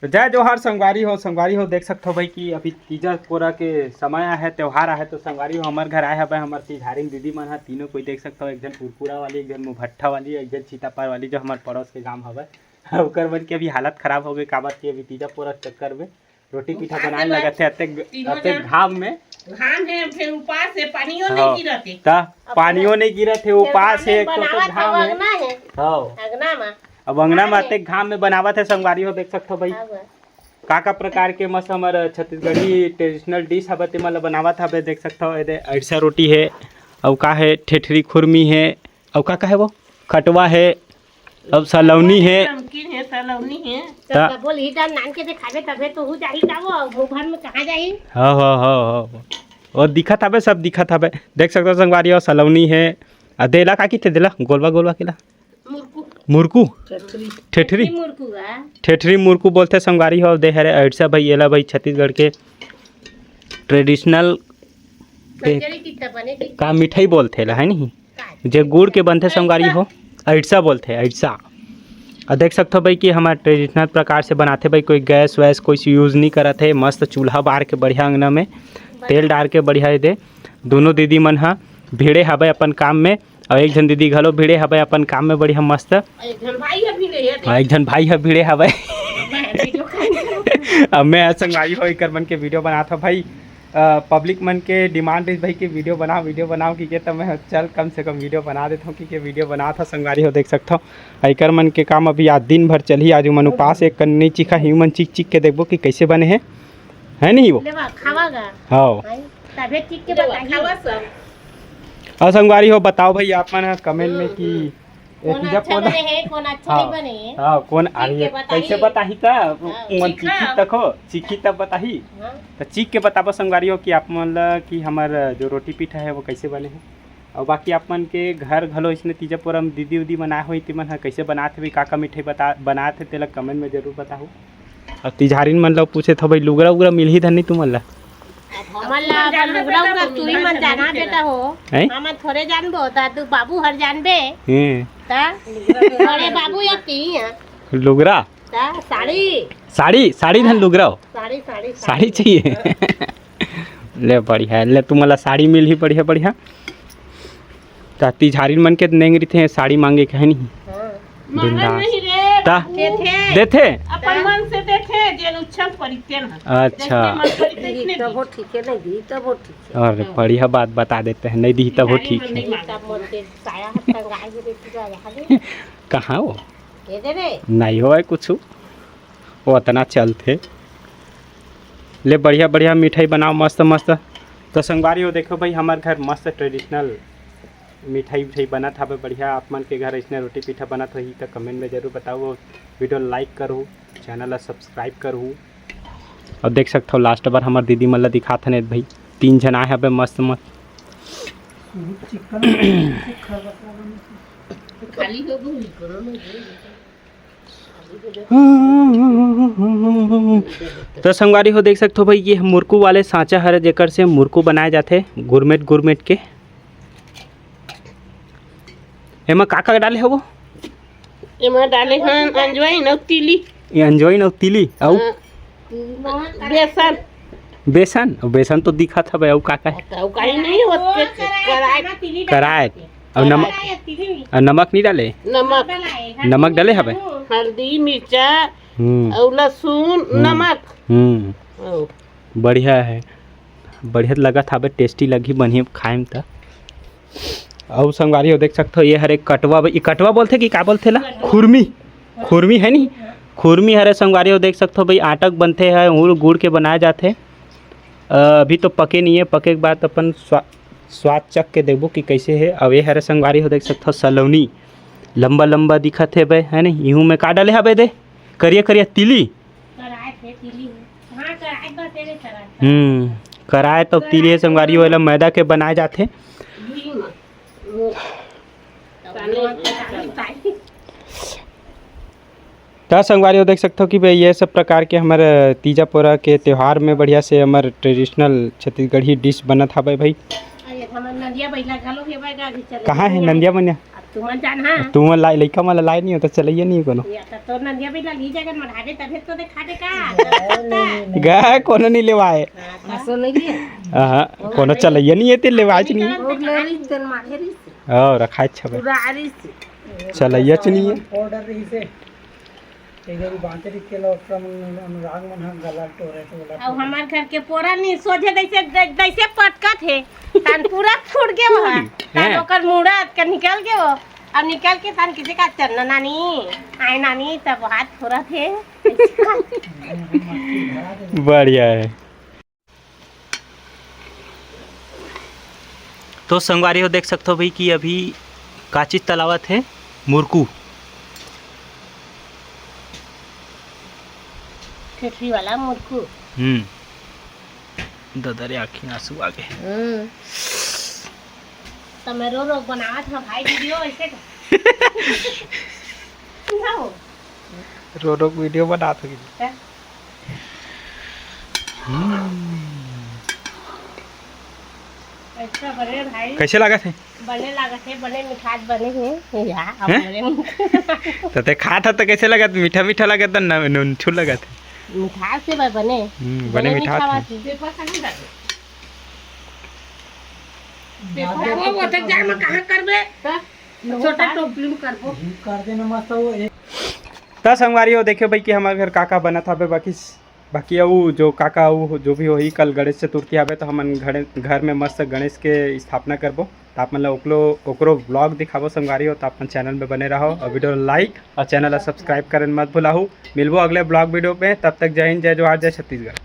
जय जोहार संगवारी हो देख सकते हो भाई कि अभी तीजा पूरा के समय है, त्यौहार है। तो संगवारी हो हमारे घर आए है भाई हमारे तिहारी दीदी मन है तीनों कोई देख सकते हो। एक जन कुरकुरा वाली, एक जन मुभट्ठा वाली, एक जन सीतापार वाली जो हमारे पड़ोस के गाँव हवे। ओकर मन के अभी हालत खराब हो गई काबर की अभी तीजा पूरा चक्कर में रोटी पीठा बनाने लगे थे अते घाम में। घाम है फिर उपास है, पानियों नहीं गिरते ता पानियों नहीं गिरत है, उपास है, तो घाम है। हां अगना में अब अंगना में अते घाम में बनावत है संगवारी हो देख सकते हो भाई का प्रकार के मस्त हमारे छत्तीसगढ़ी ट्रेडिशनल डिश हवे ते मतलब बनावत हवे देख सकते हो। एदे अरसा रोटी है और का है ठेठरी खुरमी है और का है वो खटवा है अब सलौनी है, नमकीन है, सलौनी है। तो बोल ही डाल नान के दिखावे तबे तो हो जाही का वो मुंह में कहां जाही। हां और दिखत हवे सब दिखत हवे देख सकते हो संगवारी हो। सलौनी है अदेला का की थे देला गोलवा केला मुरकू ठेठरी ठेठरी मुरकू बोलते संगवारी हो। दे हरे अरसा भाई एला भाई छत्तीसगढ़ के ट्रेडिशनल का मिठाई बोलते है नहीं जे गुड़ के बनते संगवारी हो अरसा बोलते हैं अरसा। और देख सकते हो भाई कि हमारे ट्रेडिशनल प्रकार से बनाते भाई कोई गैस वैस कोई यूज़ नहीं करते है। मस्त चूल्हा बार के बढ़िया अंगना में तेल डाल के बढ़िया दे दोनों दीदी मन हा भिड़े हवे अपन काम में और एक जन दीदी घलो भिड़े हवे अपन काम में बढ़िया मस्त। एक जन भाई है भिड़े हवे अब मैं संगवारी हो एक मन के वीडियो बनाता भाई पब्लिक मन के डिमांड इस भाई कि वीडियो बनाओ कि तब मैं चल कम से कम वीडियो बना देता हूँ कि वीडियो बना था संगवारी हो देख सकता हूँ। एकर मन के काम अभी आज दिन भर चली आज मन उपास एक नहीं चीखा ही मन चीख के देखबो कि कैसे बने हैं है नहीं वो हाँ और संगवारी हो बताओ भाई आप मन कमेंट में कि कौन अच्छा बने है कौन अच्छा नहीं बने। हाँ कौन कैसे बताही चीखी तब बताही तो चीख के बताबो संगवारी हो कि आप मन कि हमार जो रोटी पीठा है वो कैसे बने हैं। और बाकी आप मन के घर घलो इसने तीजा पूरा दीदी उदी बनाए हुई तिमन कैसे बनाते भाई का मिठाई बनाए थे तेला कमेंट में जरूर बताओ। और तिजहारीन मन लो पूछे था भाई लुगरा उगरा मिल ही धनी तुम ला तू ही मन जाना बेटा हो हम थोड़े जानबो ता तू बाबू हर जानबे ता थोड़े बाबू याती लुगरा ता साड़ी धन लुगरा साड़ी चाहिए ले बढ़िया ले तुम ला साड़ी मिल ही बढ़िया ता तिजहारीन मन के नेंगरी थे साड़ी मांगे के है नहीं ता देथे अपन मन से देथे जे उच्छल परितेन। अच्छा तब वो ठीक है नहीं दी तब वो ठीक है और बढ़िया बात बता देते हैं नहीं दी तब वो ठीक है। कहाँ वो नहीं हो कुछ वो इतना चलते ले बढ़िया मिठाई बनाओ मस्त। तो संगवारी हो देखो भाई हमारे घर मस्त ट्रेडिशनल मिठाई बना था बढ़िया। आप मन के घर इसने रोटी पीठा बना था ही तो कमेंट में जरूर बताओ। वीडियो लाइक करो चैनल सब्सक्राइब करो। और देख सकते हो लास्ट बार हमारे दीदी मल्ला दिखा था नहीं भाई 3 जन आए हैं मस्त तो संगवारी हो देख सकते हो भाई ये मुरकू वाले सांचा हर जेकर से मुरकू बनाए जाते गुरमेट के एमा का डाले हो वो एमा डाले हन अंजवाइन और तिली ये अंजवाइन और तिली और बेसन तो दिखा था भाई और का है और कहीं नहीं होत कराए और नमक नहीं डाले नमक डाले हवे हल्दी मिर्चा और लहसुन नमक बढ़िया है बढ़िया लगा था टेस्टी लगी बनी खाए में था। और संगवारी हो देख सकते हो ये हरे कटवा बोलते कि क्या बोलते ला खुरमी है नहीं खुरमी हरे संगवारी हो देख सकते हो भाई आटक बनते हैं गुड़ के बनाए जाते। अभी तो पके नहीं है पके के बाद अपन स्वाद चख के देखो कि कैसे है। अब ये हरे संगवारी हो देख सकते हो सलौनी लंबा दिखत है भाई है नहीं इहू में का डाले हवे दे करिया तिली कराए तो तिली संगवारी वाला मैदा के बनाए जाते। तो संगवारी हो देख सकते हो कि भाई ये सब प्रकार के हमारे तीजा पूरा के त्यौहार में बढ़िया से हमारे ट्रेडिशनल छत्तीसगढ़ी डिश बना था भाई। कहाँ है नंदिया बनिया तू मन जान हां तू मन लाई लइका मन लाई नहीं हो तो चलइए नहीं कोनो या तो नदिया भी लगी जगन मढ़ावे तबे तो देखा दे का गा कोनो नहीं लेवाए सो नहीं लिए हां कोनो चलइए नहीं ते लेवाज नहीं लेरी तन माथे री और रखाय छबे पूरा आरी चलइए नहीं ऑर्डर रही से इधर बांचरी के लोग क्रम अनुराग मन हम गलत हो रहे तो बोला अब हमार घर के पोरा नहीं सोझे जैसे पटका थे तान पूरा फूट गए वो तान ओकर मुड़ा के निकल गए वो अब निकल के तान किसी का चन्ना नानी आए नानी तब हाथ थोड़ा थे बढ़िया है। तो संगवारी हो देख सकते हो भाई कि अभी काची तलावत है मुरकू ठेठरी वाला मुरकू ददरे आँखी आंसू आ गए तो मैं रो बनावा था भाई वीडियो ऐसे ना हो रो वीडियो बना तो ऐसा बने भाई कैसे लगा थे बने लगा थे बने मिठास बने हैं या अब बने तो ते खा था तो कैसे लगा था मीठा मीठा लगा था ना नूनछू लगा था मिठास से बने बने मिठास पेपर कहां जाते पेपर वो बोलते जाए मैं कहां करबे छोटा टोपली में करबो कर देना मस्त वो तो संगवारी हो देखियो भाई कि हमारे घर काका बना था बाकी वो जो काका वो जो भी हो ही कल गणेश चतुर्थी आवे तो हम घर में मस्त गणेश के स्थापना करबो तो आप मतलब ओकरो ब्लॉग दिखाबो संगवारी हो तो अपन चैनल में बने रहो और वीडियो लाइक और चैनल सब्सक्राइब करन मत भूलाहू। मिलबो अगले ब्लॉग वीडियो में, तब तक जय हिंद जय जोहार जय छत्तीसगढ़।